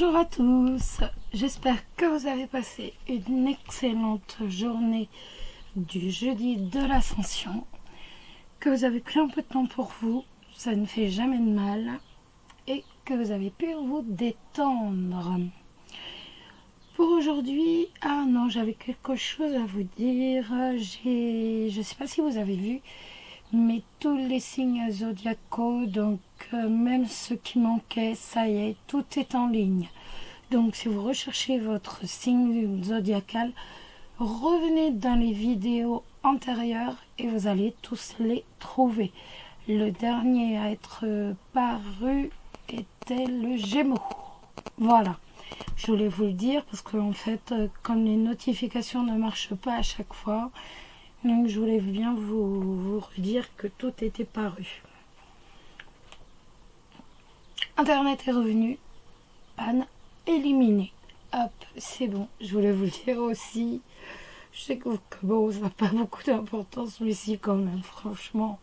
Bonjour à tous, j'espère que vous avez passé une excellente journée du jeudi de l'Ascension, que vous avez pris un peu de temps pour vous, ça ne fait jamais de mal, et que vous avez pu vous détendre. Pour aujourd'hui, j'avais quelque chose à vous dire, je ne sais pas si vous avez vu, mais tous les signes zodiacaux, donc même ceux qui manquaient, ça y est, tout est en ligne. Donc si vous recherchez votre signe zodiacal, revenez dans les vidéos antérieures et vous allez tous les trouver. Le dernier à être paru était le Gémeaux. Voilà, je voulais vous le dire parce qu'en fait, comme les notifications ne marchent pas à chaque fois, donc je voulais bien vous redire que tout était paru. Internet est revenu, panne éliminée. Hop, c'est bon, je voulais vous le dire aussi. Je sais que bon, ça n'a pas beaucoup d'importance, mais si quand même, franchement,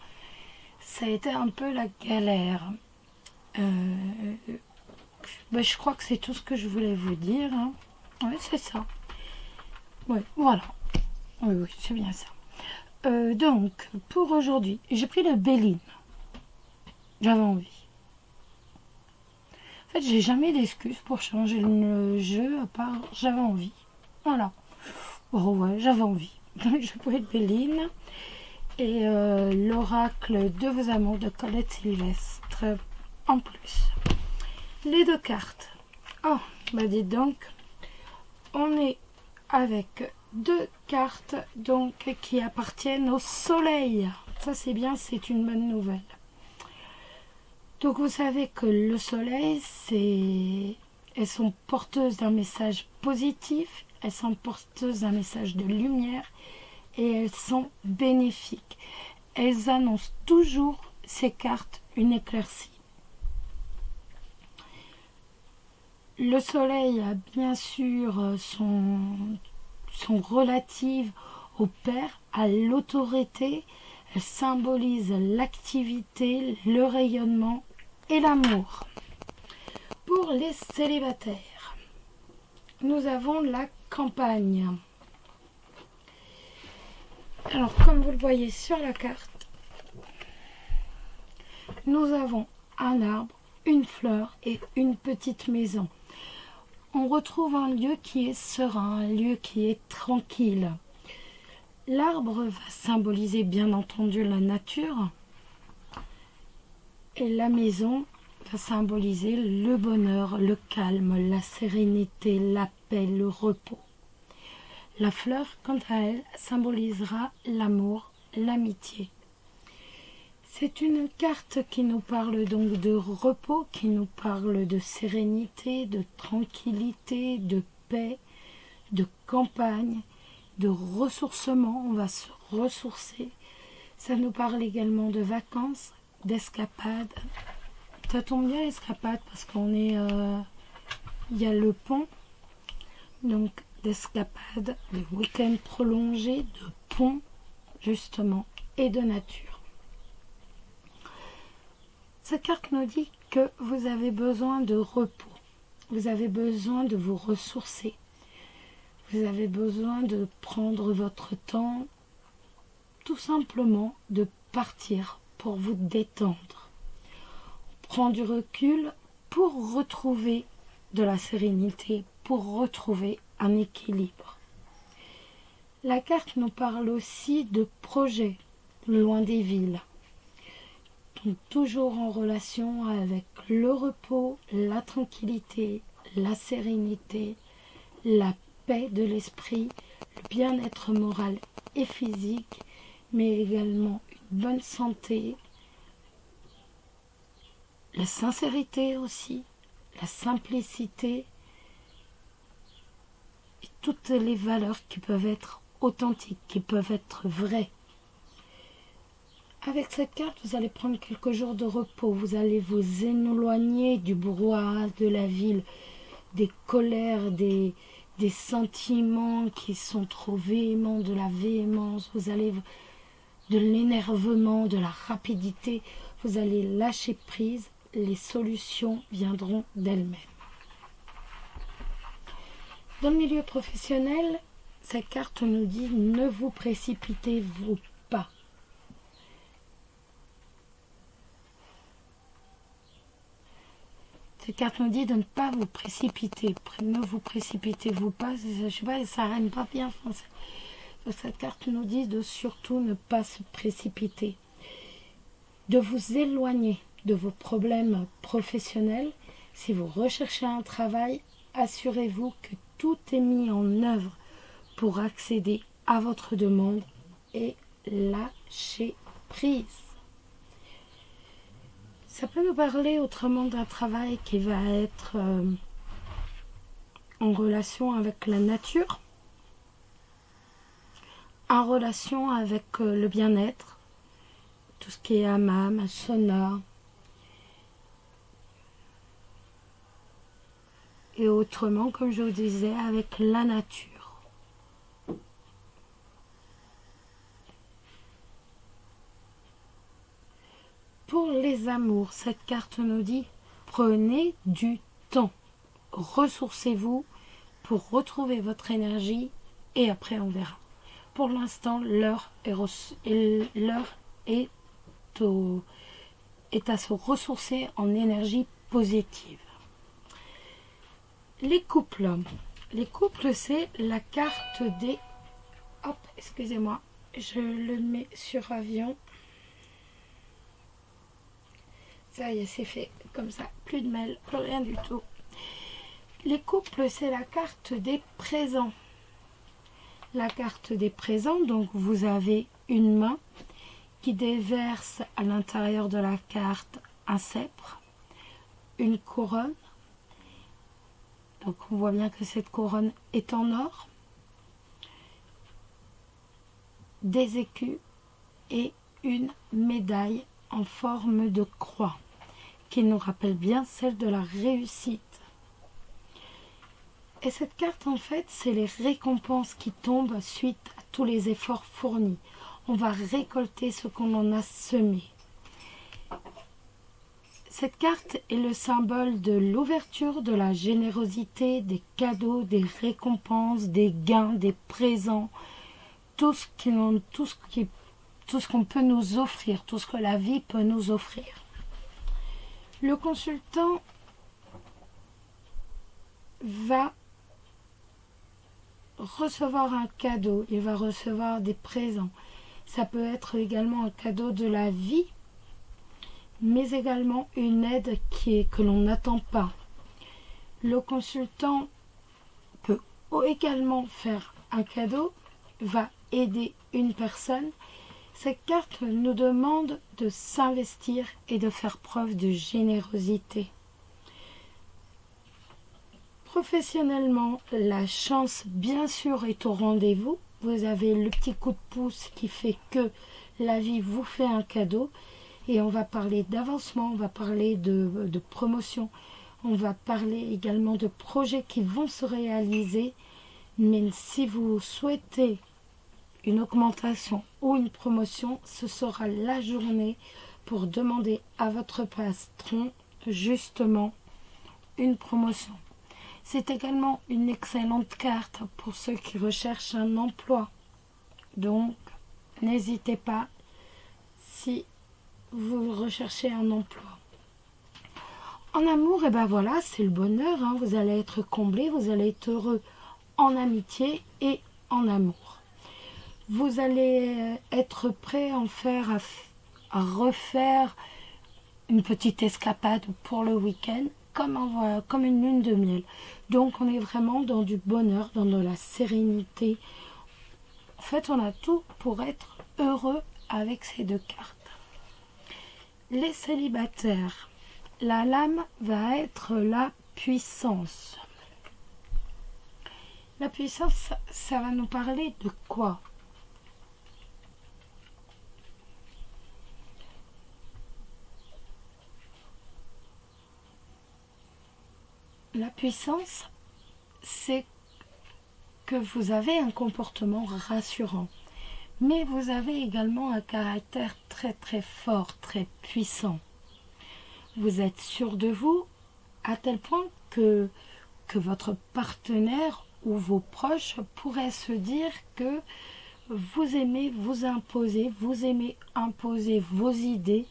ça a été un peu la galère. Je crois que c'est tout ce que je voulais vous dire. Hein. Oui, c'est ça. Oui, voilà. Oui, c'est bien ça. Donc, pour aujourd'hui, j'ai pris le Béline. J'avais envie. En fait, j'ai jamais d'excuses pour changer le jeu, à part j'avais envie. Voilà. Oh ouais, j'avais envie. Donc, je pris le Béline et l'oracle de vos amours de Colette Sylvestre en plus. Les deux cartes. Oh, bah dites donc, on est avec deux cartes donc qui appartiennent au soleil. Ça c'est bien, c'est une bonne nouvelle. Donc vous savez que le soleil, elles sont porteuses d'un message positif, elles sont porteuses d'un message de lumière et elles sont bénéfiques. Elles annoncent toujours, ces cartes, une éclaircie. Le soleil a bien sûr sont relatives au père, à l'autorité. Elle symbolise l'activité, le rayonnement et l'amour. Pour les célibataires, nous avons la campagne. Alors, comme vous le voyez sur la carte, nous avons un arbre, une fleur et une petite maison. On retrouve un lieu qui est serein, un lieu qui est tranquille. L'arbre va symboliser bien entendu la nature et la maison va symboliser le bonheur, le calme, la sérénité, la paix, le repos. La fleur, quant à elle, symbolisera l'amour, l'amitié. C'est une carte qui nous parle donc de repos, qui nous parle de sérénité, de tranquillité, de paix, de campagne, de ressourcement. On va se ressourcer. Ça nous parle également de vacances, d'escapades. Ça tombe bien, escapade, parce qu'on est... il y a le pont, donc d'escapades, de week-ends prolongés, de pont, justement, et de nature. Cette carte nous dit que vous avez besoin de repos, vous avez besoin de vous ressourcer, vous avez besoin de prendre votre temps, tout simplement de partir pour vous détendre. Prendre du recul pour retrouver de la sérénité, pour retrouver un équilibre. La carte nous parle aussi de projets loin des villes. Donc, toujours en relation avec le repos, la tranquillité, la sérénité, la paix de l'esprit, le bien-être moral et physique, mais également une bonne santé, la sincérité aussi, la simplicité et toutes les valeurs qui peuvent être authentiques, qui peuvent être vraies. Avec cette carte, vous allez prendre quelques jours de repos, vous allez vous éloigner du brouhaha de la ville, des colères, des sentiments qui sont trop véhéments, de la véhémence, vous allez de l'énervement, de la rapidité, vous allez lâcher prise, les solutions viendront d'elles-mêmes. Dans le milieu professionnel, cette carte nous dit ne vous précipitez-vous pas. Cette carte nous dit de ne pas vous précipiter. Ne vous précipitez-vous pas. Je sais pas, ça rime pas bien en français. Cette carte nous dit de surtout ne pas se précipiter. De vous éloigner de vos problèmes professionnels. Si vous recherchez un travail, assurez-vous que tout est mis en œuvre pour accéder à votre demande et lâcher prise. Ça peut nous parler autrement d'un travail qui va être en relation avec la nature, en relation avec le bien-être, tout ce qui est hammam, sauna, et autrement, comme je vous disais, avec la nature. Pour les amours, cette carte nous dit prenez du temps, ressourcez-vous pour retrouver votre énergie et après on verra. Pour l'instant, l'heure est à se ressourcer en énergie positive. Les couples, c'est la carte des... Hop, excusez-moi, je le mets sur avion. Ça y est, c'est fait comme ça, plus de mail, plus rien du tout. Les couples, c'est la carte des présents. La carte des présents, donc vous avez une main qui déverse à l'intérieur de la carte un sceptre, une couronne. Donc on voit bien que cette couronne est en or, des écus et une médaille en forme de croix, qui nous rappelle bien celle de la réussite. Et cette carte, en fait, c'est les récompenses qui tombent suite à tous les efforts fournis. On va récolter ce qu'on en a semé. Cette carte est le symbole de l'ouverture, de la générosité, des cadeaux, des récompenses, des gains, des présents, tout ce qu'on peut nous offrir, tout ce que la vie peut nous offrir. Le consultant va recevoir un cadeau, il va recevoir des présents. Ça peut être également un cadeau de la vie, mais également une aide que l'on n'attend pas. Le consultant peut également faire un cadeau, va aider une personne. Cette carte nous demande de s'investir et de faire preuve de générosité. Professionnellement, la chance, bien sûr, est au rendez-vous. Vous avez le petit coup de pouce qui fait que la vie vous fait un cadeau. Et on va parler d'avancement, on va parler de promotion, on va parler également de projets qui vont se réaliser. Mais si vous souhaitez une augmentation ou une promotion, ce sera la journée pour demander à votre patron justement une promotion. C'est également une excellente carte pour ceux qui recherchent un emploi. Donc, n'hésitez pas si vous recherchez un emploi. En amour, et ben voilà, c'est le bonheur. Vous allez être comblé, vous allez être heureux en amitié et en amour. Vous allez être prêt à refaire une petite escapade pour le week-end, comme une lune de miel. Donc on est vraiment dans du bonheur, dans de la sérénité. En fait, on a tout pour être heureux avec ces deux cartes. Les célibataires, la lame va être la puissance. La puissance, ça va nous parler de quoi ? La puissance, c'est que vous avez un comportement rassurant, mais vous avez également un caractère très très fort, très puissant. Vous êtes sûr de vous à tel point que votre partenaire ou vos proches pourraient se dire que vous aimez vous imposer, vous aimez imposer vos idées,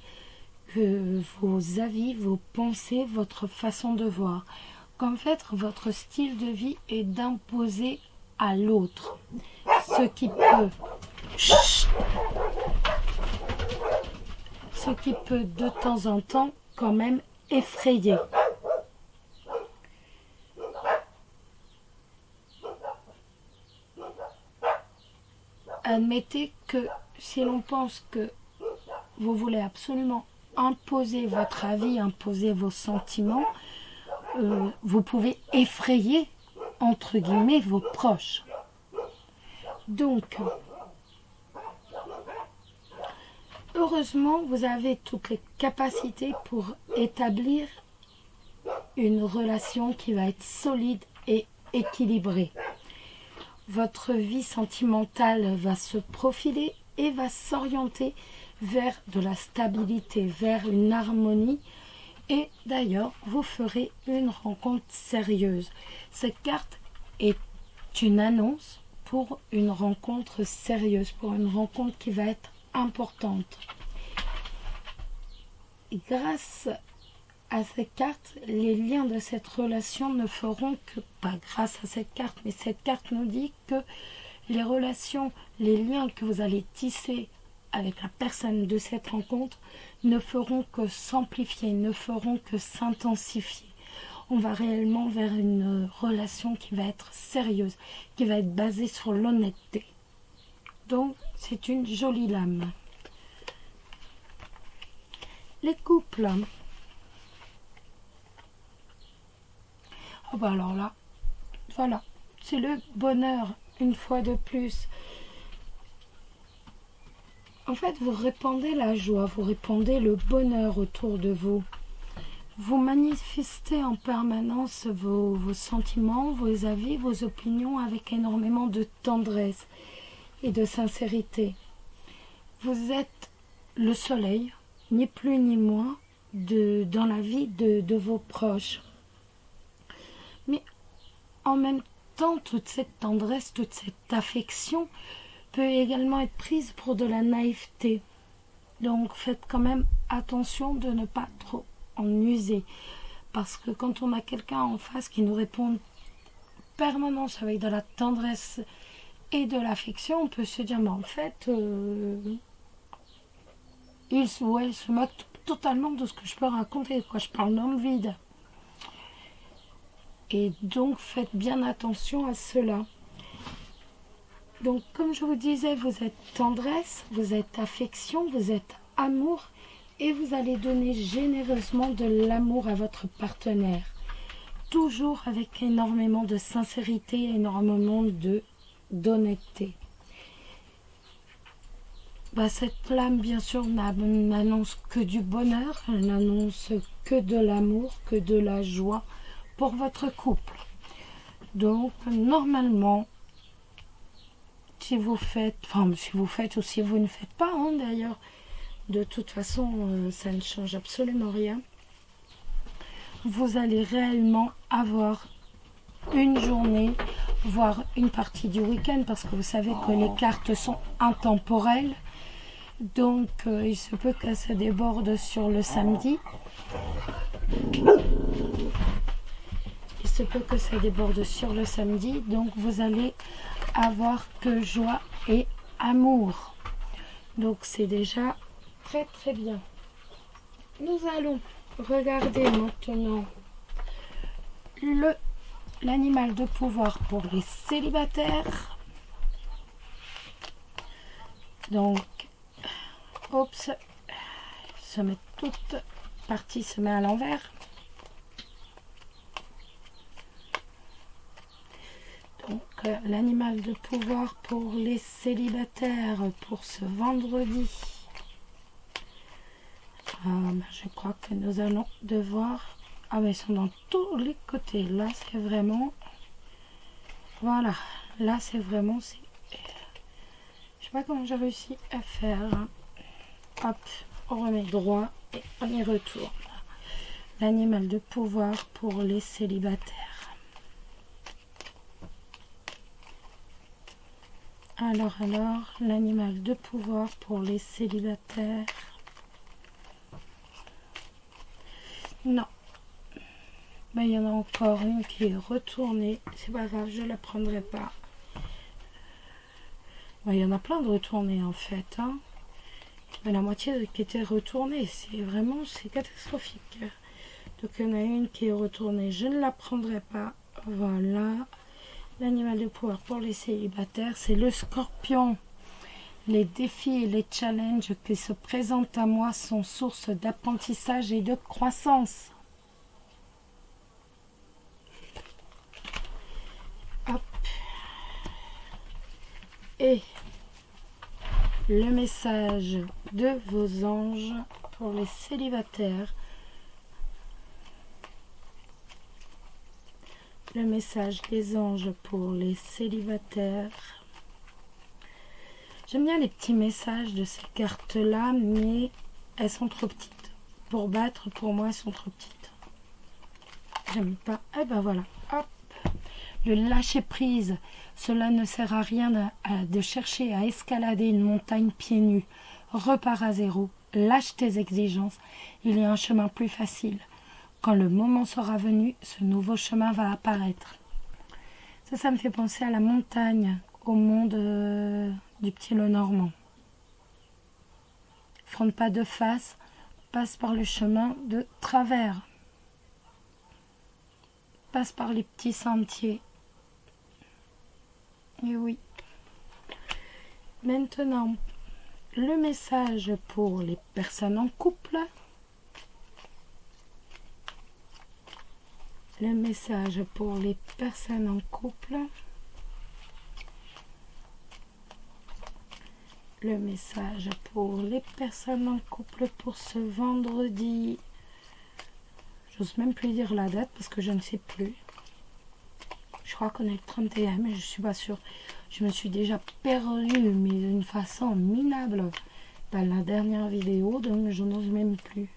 vos avis, vos pensées, votre façon de voir. Qu'en fait, votre style de vie est d'imposer à l'autre, ce qui peut de temps en temps quand même effrayer. Admettez que si l'on pense que vous voulez absolument imposer votre avis, imposer vos sentiments, vous pouvez effrayer, entre guillemets, vos proches. Donc, heureusement, vous avez toutes les capacités pour établir une relation qui va être solide et équilibrée. Votre vie sentimentale va se profiler et va s'orienter vers de la stabilité, vers une harmonie. Et d'ailleurs, vous ferez une rencontre sérieuse. Cette carte est une annonce pour une rencontre sérieuse, pour une rencontre qui va être importante. Et grâce à cette carte, les liens de cette relation ne feront que, pas grâce à cette carte, mais cette carte nous dit que les relations, les liens que vous allez tisser avec la personne de cette rencontre ne feront que s'amplifier, ne feront que s'intensifier. On va réellement vers une relation qui va être sérieuse, qui va être basée sur l'honnêteté. Donc, c'est une jolie lame. Les couples. Oh bah alors là, voilà, c'est le bonheur, une fois de plus. En fait, vous répandez la joie, vous répandez le bonheur autour de vous. Vous manifestez en permanence vos sentiments, vos avis, vos opinions avec énormément de tendresse et de sincérité. Vous êtes le soleil, ni plus ni moins, dans la vie de vos proches. Mais en même temps, toute cette tendresse, toute cette affection peut également être prise pour de la naïveté. Donc faites quand même attention de ne pas trop en user. Parce que quand on a quelqu'un en face qui nous répond en permanence avec de la tendresse et de l'affection, on peut se dire, mais en fait, il ou elle se moque totalement de ce que je peux raconter, quoi. Je parle dans le vide. Et donc, faites bien attention à cela. Donc, comme je vous disais, vous êtes tendresse, vous êtes affection, vous êtes amour et vous allez donner généreusement de l'amour à votre partenaire. Toujours avec énormément de sincérité, énormément d'honnêteté. Cette lame, bien sûr, n'annonce que du bonheur, elle n'annonce que de l'amour, que de la joie pour votre couple. Donc, normalement, si vous faites ou si vous ne faites pas, d'ailleurs, de toute façon, ça ne change absolument rien. Vous allez réellement avoir une journée, voire une partie du week-end, parce que vous savez que les cartes sont intemporelles. Donc, il se peut que ça déborde sur le samedi. Donc vous allez avoir que joie et amour. Donc c'est déjà très très bien. Nous allons regarder maintenant l'animal de pouvoir pour les célibataires. Donc, toute partie se met à l'envers. Donc, l'animal de pouvoir pour les célibataires pour ce vendredi. Je crois que nous allons devoir... Ah mais ils sont dans tous les côtés. Là c'est vraiment... Voilà. Là c'est vraiment... Je sais pas comment j'ai réussi à faire. Hop, on remet droit et on y retourne. L'animal de pouvoir pour les célibataires. Alors, l'animal de pouvoir pour les célibataires. Non. Ben, il y en a encore une qui est retournée. C'est pas grave, je la prendrai pas. Ben, il y en a plein de retournées en fait. Hein. Mais la moitié qui était retournée, c'est catastrophique. Donc il y en a une qui est retournée, je ne la prendrai pas. Voilà. L'animal de pouvoir pour les célibataires, c'est le scorpion. Les défis et les challenges qui se présentent à moi sont source d'apprentissage et de croissance. Hop. Et le message de vos anges pour les célibataires. Le message des anges pour les célibataires. J'aime bien les petits messages de ces cartes-là, mais elles sont trop petites. Pour battre, pour moi, elles sont trop petites. J'aime pas. Et ben voilà. Hop. Le lâcher-prise. Cela ne sert à rien de chercher à escalader une montagne pieds nus. Repars à zéro. Lâche tes exigences. Il y a un chemin plus facile. Quand le moment sera venu, ce nouveau chemin va apparaître. Ça me fait penser à la montagne, au monde du petit Lenormand. Fronte pas de face, passe par le chemin de travers. Passe par les petits sentiers. Et oui. Maintenant, le message pour les personnes en couple. Le message pour les personnes en couple. Le message pour les personnes en couple pour ce vendredi. J'ose même plus dire la date parce que je ne sais plus. Je crois qu'on est le 31, mais je suis pas sûre. Je me suis déjà perdue, mais d'une façon minable dans la dernière vidéo, donc je n'ose même plus.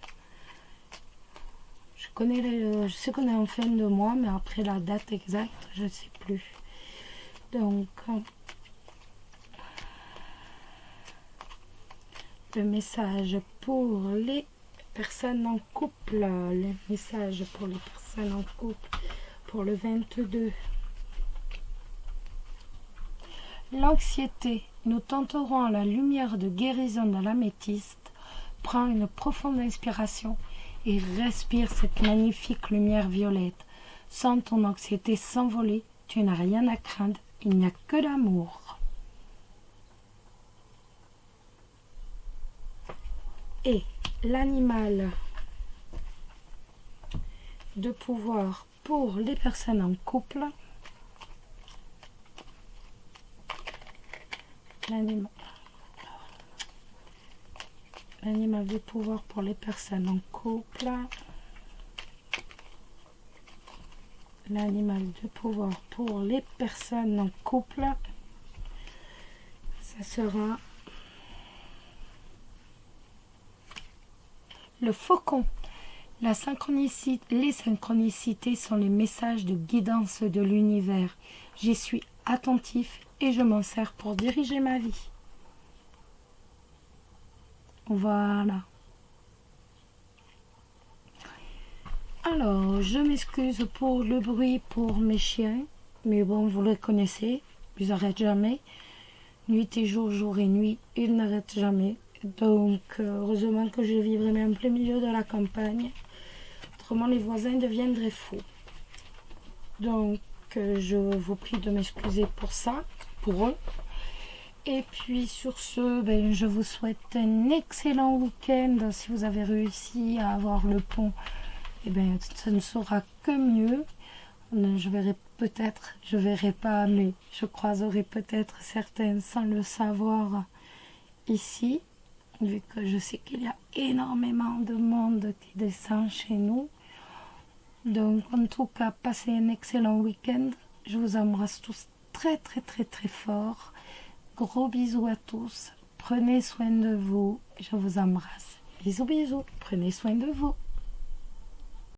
Je sais qu'on est en fin de mois, mais après la date exacte, je ne sais plus. Donc, le message pour les personnes en couple. Le message pour les personnes en couple pour le 22. L'anxiété. Nous tenterons à la lumière de guérison de l'améthyste. Prends une profonde inspiration et respire cette magnifique lumière violette. Sens ton anxiété s'envoler, tu n'as rien à craindre, il n'y a que l'amour. Et l'animal de pouvoir pour les personnes en couple. L'animal de pouvoir pour les personnes en couple. L'animal de pouvoir pour les personnes en couple. Ça sera le faucon. Les synchronicités sont les messages de guidance de l'univers. J'y suis attentif et je m'en sers pour diriger ma vie. Voilà. Alors, je m'excuse pour le bruit pour mes chiens, mais bon, vous les connaissez, ils n'arrêtent jamais. Nuit et jour, jour et nuit, ils n'arrêtent jamais. Donc, heureusement que je vis vraiment en plein milieu de la campagne. Autrement, les voisins deviendraient fous. Donc, je vous prie de m'excuser pour ça, pour eux. Et puis sur ce, je vous souhaite un excellent week-end. Si vous avez réussi à avoir le pont, ça ne sera que mieux. Je verrai pas, mais je croiserai peut-être certains sans le savoir ici, vu que je sais qu'il y a énormément de monde qui descend chez nous. Donc en tout cas, passez un excellent week-end. Je vous embrasse tous très très très très fort. Gros bisous à tous. Prenez soin de vous. Je vous embrasse. Bisous bisous. Prenez soin de vous.